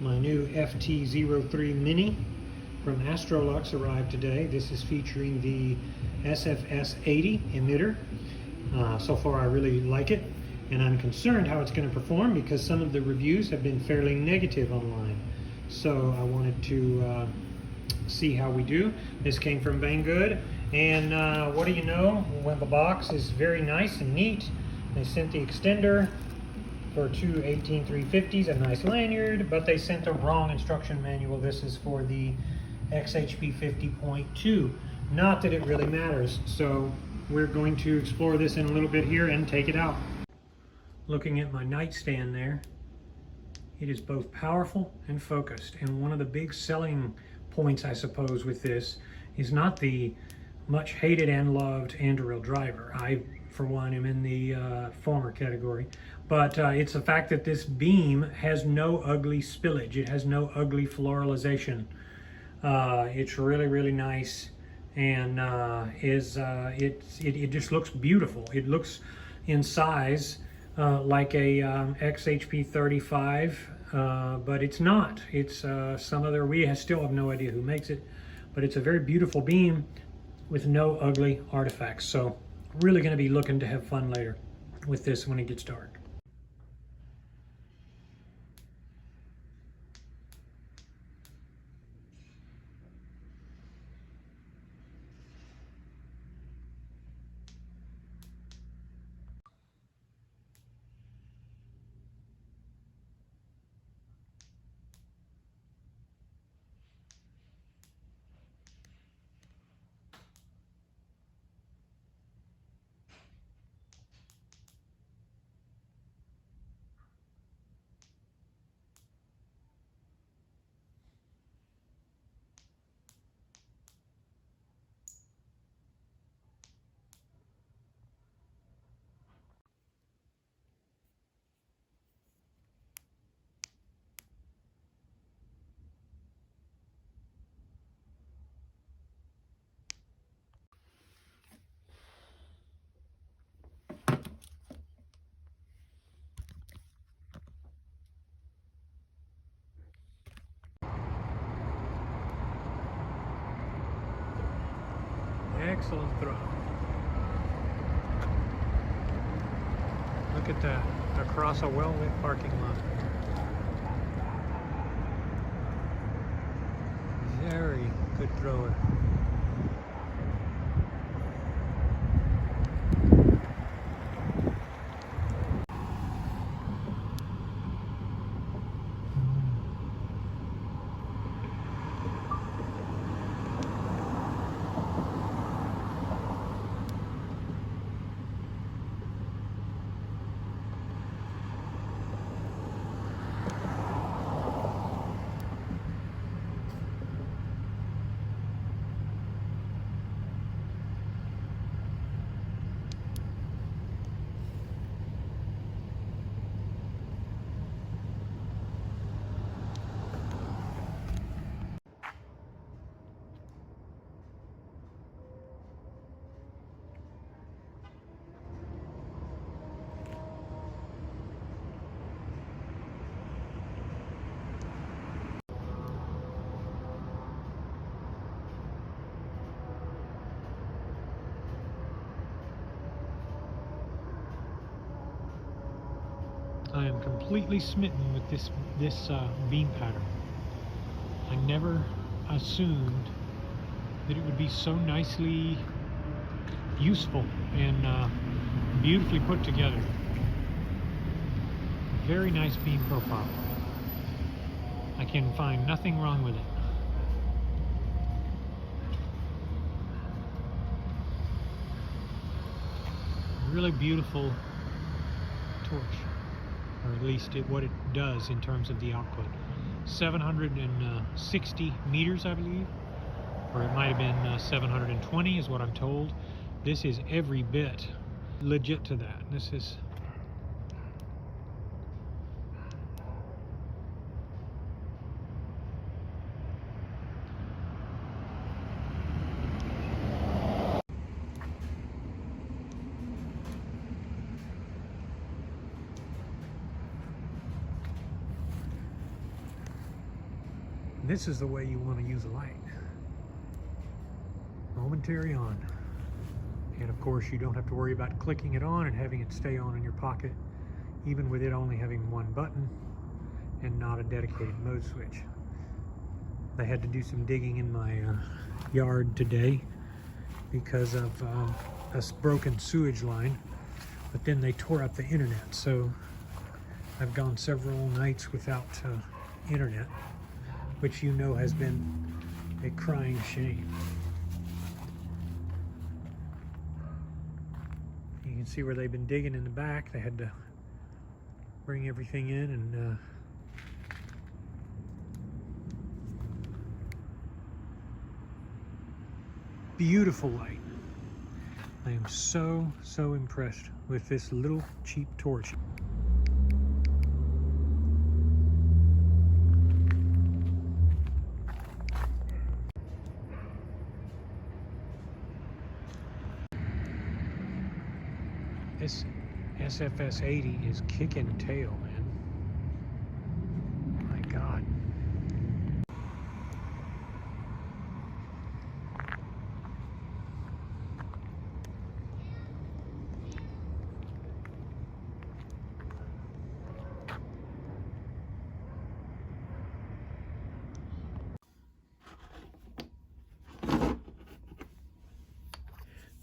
My new FT03 Mini from Astrolux arrived today. This is featuring the SFS80 emitter. So far I really like it, and I'm concerned how it's going to perform because some of the reviews have been fairly negative online. So I wanted to see how we do. This came from Banggood, and what do you know, when the box is very nice and neat. They sent the extender for two 18350s, a nice lanyard, but they sent a wrong instruction manual. This is for the XHP 50.2. Not that it really matters, so we're going to explore this in a little bit here and take it out. Looking at my nightstand there, it is both powerful and focused, and one of the big selling points, I suppose, with this is not the much hated and loved Anduril driver. I, for one, am in the former category, but it's the fact that this beam has no ugly spillage. It has no ugly floralization. It's really, really nice, and it just looks beautiful. It looks in size like a XHP 35, but it's not. It's some other, we still have no idea who makes it, but it's a very beautiful beam with no ugly artifacts. So really going to be looking to have fun later with this when it gets dark. Excellent throw. Look at that, across a well-lit parking lot. Very good thrower. I am completely smitten with this beam pattern. I never assumed that it would be so nicely useful and beautifully put together. Very nice beam profile. I can find nothing wrong with it. Really beautiful torch. Or at least what it does in terms of the output. 760 meters, I believe, or it might have been 720 is what I'm told. This is every bit legit to that. This is This is the way you want to use a light. Momentary-on. And of course you don't have to worry about clicking it on and having it stay on in your pocket, even with it only having one button and not a dedicated mode switch. I had to do some digging in my yard today because of a broken sewage line, but then they tore up the internet, so I've gone several nights without internet, which you know has been a crying shame. You can see where they've been digging in the back. They had to bring everything in, and beautiful light. I am so impressed with this little cheap torch. This SFS80 is kicking tail, man. My God.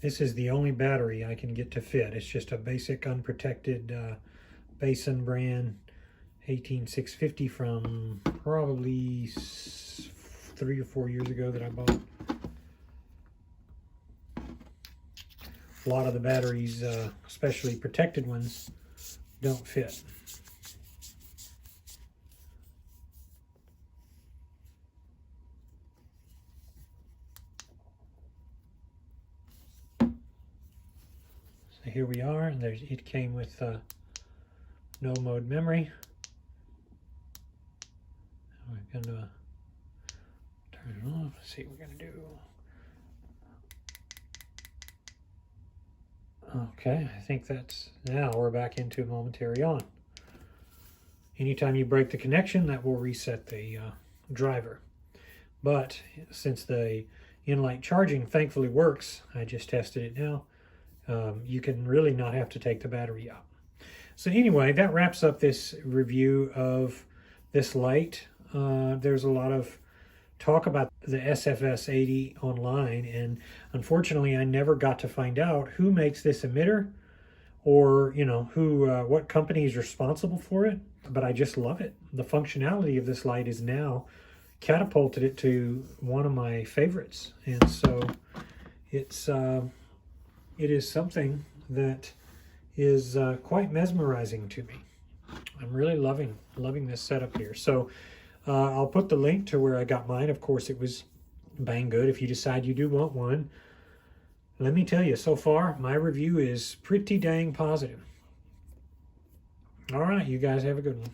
This is the only battery I can get to fit. It's just a basic unprotected Basin brand 18650 from probably 3 or 4 years ago that I bought. A lot of the batteries, especially protected ones, don't fit. So here we are, and it came with no mode memory. We're going to turn it off. Let's see what we're going to do. Okay, I think that's, now we're back into Momentary-on. Anytime you break the connection, that will reset the driver. But since the in-light charging thankfully works, I just tested it now, you can really not have to take the battery out. So anyway, that wraps up this review of this light. There's a lot of talk about the SFS80 online, and unfortunately I never got to find out who makes this emitter, or who what company is responsible for it. But I just love it. The functionality of this light is now catapulted it to one of my favorites, and so it is something that is quite mesmerizing to me. I'm really loving this setup here. So I'll put the link to where I got mine. Of course, it was bang good. If you decide you do want one, let me tell you, so far my review is pretty dang positive. All right, you guys have a good one.